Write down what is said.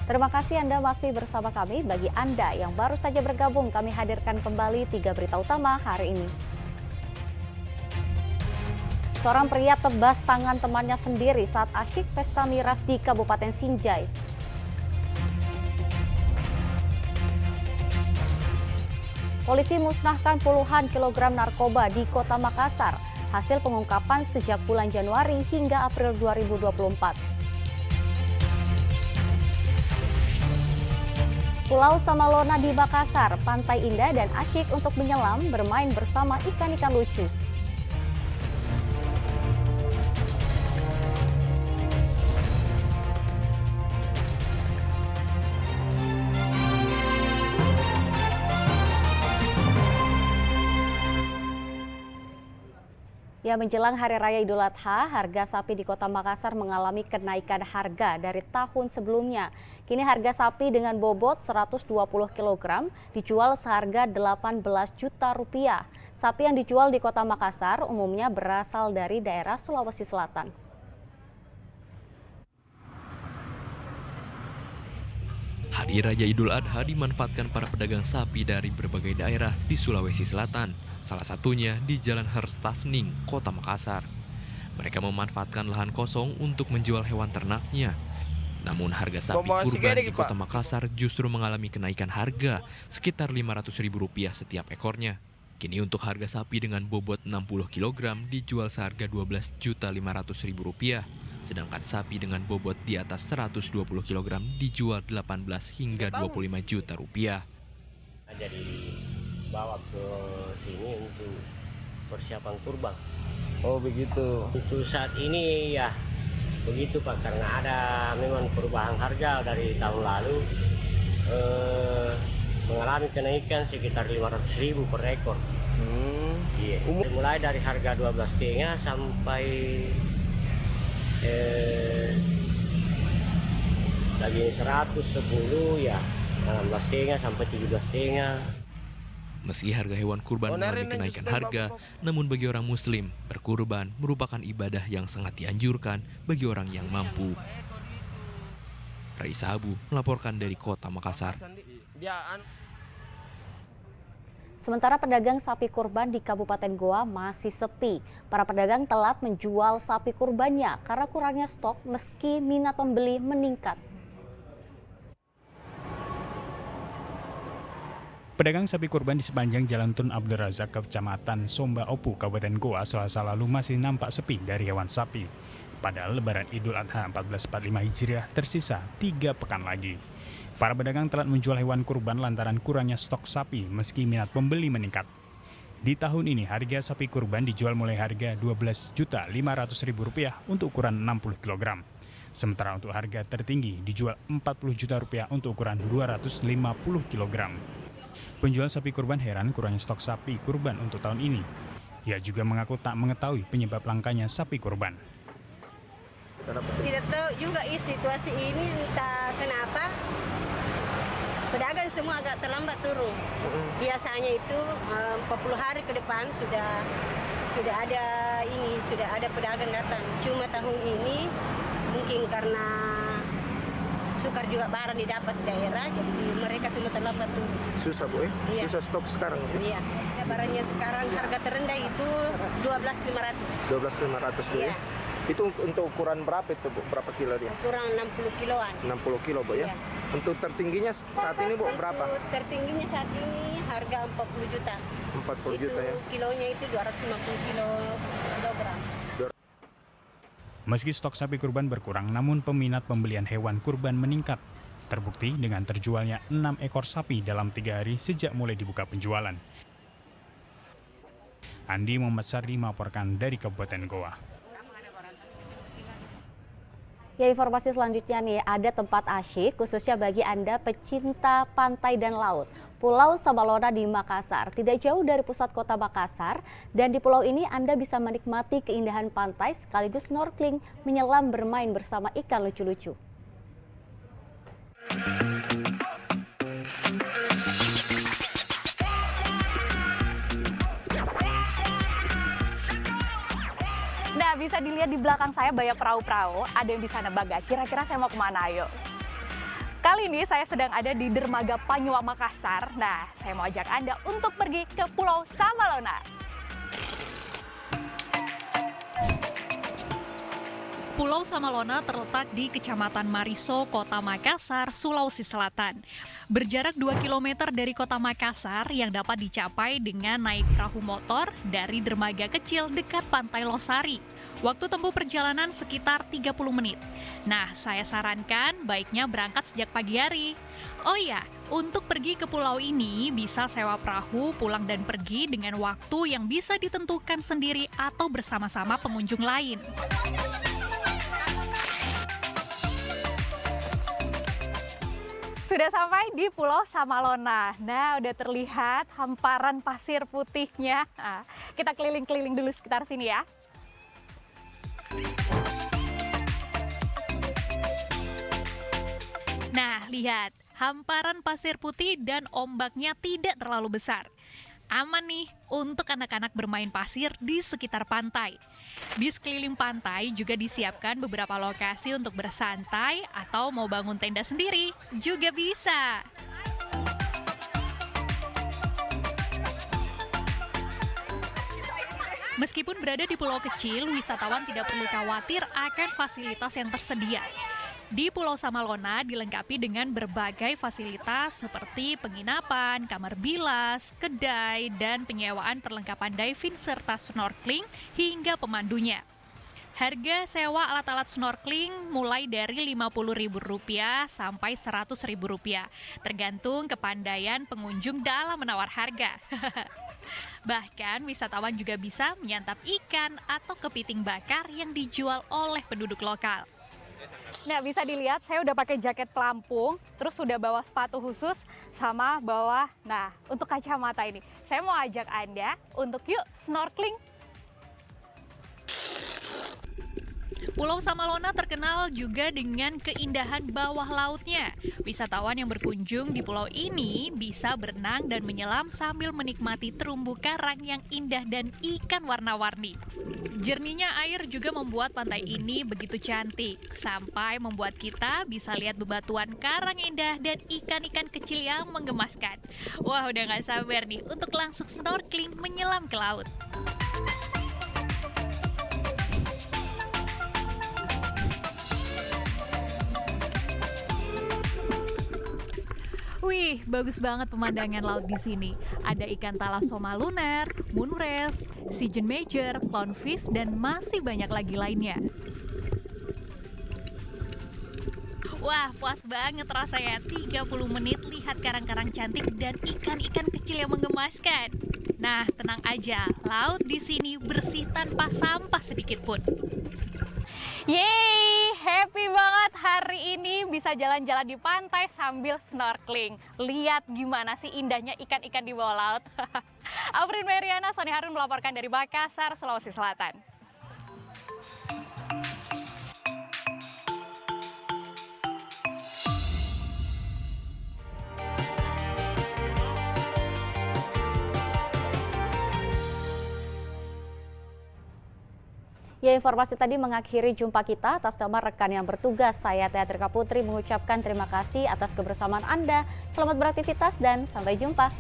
Terima kasih Anda masih bersama kami. Bagi Anda yang baru saja bergabung, kami hadirkan kembali 3 berita utama hari ini. Seorang pria tebas tangan temannya sendiri saat asyik pesta miras di Kabupaten Sinjai. Polisi musnahkan puluhan kilogram narkoba di Kota Makassar. Hasil pengungkapan sejak bulan Januari hingga April 2024. Pulau Samalona di Makassar, pantai indah dan asyik untuk menyelam, bermain bersama ikan-ikan lucu. Ya, menjelang Hari Raya Idul Adha, harga sapi di Kota Makassar mengalami kenaikan harga dari tahun sebelumnya. Kini harga sapi dengan bobot 120 kg dijual seharga 18 juta rupiah. Sapi yang dijual di Kota Makassar umumnya berasal dari daerah Sulawesi Selatan. Hari Raya Idul Adha dimanfaatkan para pedagang sapi dari berbagai daerah di Sulawesi Selatan, salah satunya di Jalan Herstasning, Kota Makassar. Mereka memanfaatkan lahan kosong untuk menjual hewan ternaknya. Namun harga sapi kurban di Kota Makassar justru mengalami kenaikan harga sekitar Rp500.000 setiap ekornya. Kini untuk harga sapi dengan bobot 60 kg dijual seharga Rp12.500.000. Sedangkan sapi dengan bobot di atas 120 kg dijual 18 hingga 25 juta rupiah. Jadi bawa ke sini untuk persiapan kurban. Oh begitu. Untuk saat ini ya begitu Pak, karena ada memang perubahan harga dari tahun lalu, mengalami kenaikan sekitar 500.000 per ekor. Iya. Mulai dari harga 12,5 sampai daging 110 ya 16,5 sampai 17,5. Meski harga hewan kurban mengalami kenaikan harga, namun bagi orang Muslim, berkurban merupakan ibadah yang sangat dianjurkan bagi orang yang mampu. Raisa Abu melaporkan dari Kota Makassar. Sementara pedagang sapi kurban di Kabupaten Goa masih sepi. Para pedagang telat menjual sapi kurbannya karena kurangnya stok meski minat pembeli meningkat. Pedagang sapi kurban di sepanjang Jalan Tun Abdul Razak, Kecamatan Somba Opu, Kabupaten Goa, Selasa lalu masih nampak sepi dari hewan sapi. Padahal Lebaran Idul Adha 1445 Hijriah tersisa 3 pekan lagi. Para pedagang telat menjual hewan kurban lantaran kurangnya stok sapi meski minat pembeli meningkat. Di tahun ini harga sapi kurban dijual mulai harga Rp12.500.000 untuk ukuran 60 kg. Sementara untuk harga tertinggi dijual Rp40 juta untuk ukuran 250 kg. Penjual sapi kurban heran kurangnya stok sapi kurban untuk tahun ini. Ia juga mengaku tak mengetahui penyebab langkanya sapi kurban. Tidak tahu juga situasi ini, entah kenapa pedagang semua agak terlambat turun. Biasanya itu 40 hari ke depan sudah ada pedagang datang. Cuma tahun ini mungkin karena sukar juga barang didapat daerah, jadi mereka semua terlambat turun. Susah Bu, Iya. Susah stok sekarang. Iya, barangnya sekarang harga terendah itu 12.500. 12.500 Bu. Iya. Itu untuk ukuran berapa itu Bu? Berapa kilo dia? Kurang 60 kiloan. 60 kilo Bu ya. Iya. Untuk tertingginya saat ini Bu berapa? Untuk tertingginya saat ini harga 40 juta. 40 juta ya. Kilonya itu 250 kilogram. Meski stok sapi kurban berkurang, namun peminat pembelian hewan kurban meningkat. Terbukti dengan terjualnya 6 ekor sapi dalam 3 hari sejak mulai dibuka penjualan. Andi Muhammad Sardi melaporkan dari Kabupaten Goa. Ya, informasi selanjutnya nih, ada tempat asyik khususnya bagi Anda pecinta pantai dan laut. Pulau Samalona di Makassar, tidak jauh dari pusat kota Makassar, dan di pulau ini Anda bisa menikmati keindahan pantai sekaligus snorkeling, menyelam, bermain bersama ikan lucu-lucu. Nah, bisa dilihat di belakang saya banyak perahu-perahu, ada yang di sana Baga. Kira-kira saya mau kemana, ayo? Kali ini saya sedang ada di Dermaga Panyoa Makassar. Nah, saya mau ajak Anda untuk pergi ke Pulau Samalona. Pulau Samalona terletak di Kecamatan Mariso, Kota Makassar, Sulawesi Selatan. Berjarak 2 km dari Kota Makassar yang dapat dicapai dengan naik perahu motor dari dermaga kecil dekat Pantai Losari. Waktu tempuh perjalanan sekitar 30 menit. Nah, saya sarankan baiknya berangkat sejak pagi hari. Oh ya, untuk pergi ke pulau ini bisa sewa perahu pulang dan pergi dengan waktu yang bisa ditentukan sendiri atau bersama-sama pengunjung lain. Sudah sampai di Pulau Samalona. Nah, udah terlihat hamparan pasir putihnya. Nah, kita keliling-keliling dulu sekitar sini ya. Nah, lihat. Hamparan pasir putih dan ombaknya tidak terlalu besar. Aman nih untuk anak-anak bermain pasir di sekitar pantai. Di sekeliling pantai juga disiapkan beberapa lokasi untuk bersantai atau mau bangun tenda sendiri juga bisa. Meskipun berada di pulau kecil, wisatawan tidak perlu khawatir akan fasilitas yang tersedia. Di Pulau Samalona dilengkapi dengan berbagai fasilitas seperti penginapan, kamar bilas, kedai, dan penyewaan perlengkapan diving serta snorkeling hingga pemandunya. Harga sewa alat-alat snorkeling mulai dari Rp50.000 sampai Rp100.000, tergantung kepandaian pengunjung dalam menawar harga. Bahkan wisatawan juga bisa menyantap ikan atau kepiting bakar yang dijual oleh penduduk lokal. Nah, bisa dilihat saya udah pakai jaket pelampung, terus sudah bawa sepatu khusus sama bawa, nah, untuk kacamata ini. Saya mau ajak Anda untuk yuk snorkeling. Pulau Samalona terkenal juga dengan keindahan bawah lautnya. Wisatawan yang berkunjung di pulau ini bisa berenang dan menyelam sambil menikmati terumbu karang yang indah dan ikan warna-warni. Jernihnya air juga membuat pantai ini begitu cantik, sampai membuat kita bisa lihat bebatuan karang indah dan ikan-ikan kecil yang menggemaskan. Wah, udah gak sabar nih untuk langsung snorkeling menyelam ke laut. Wih, bagus banget pemandangan laut di sini. Ada ikan thalassoма lunar, moonrays, sea gem major, clownfish, dan masih banyak lagi lainnya. Wah, puas banget rasanya. 30 menit lihat karang-karang cantik dan ikan-ikan kecil yang menggemaskan. Nah, tenang aja, laut di sini bersih tanpa sampah sedikit pun. Yeay, happy banget hari ini bisa jalan-jalan di pantai sambil snorkeling. Lihat gimana sih indahnya ikan-ikan di bawah laut. Afrin Meriana, Sony Harun melaporkan dari Makassar, Sulawesi Selatan. Ya, informasi tadi mengakhiri jumpa kita. Atas nama rekan yang bertugas, saya Teatrika Putri mengucapkan terima kasih atas kebersamaan Anda. Selamat beraktivitas dan sampai jumpa.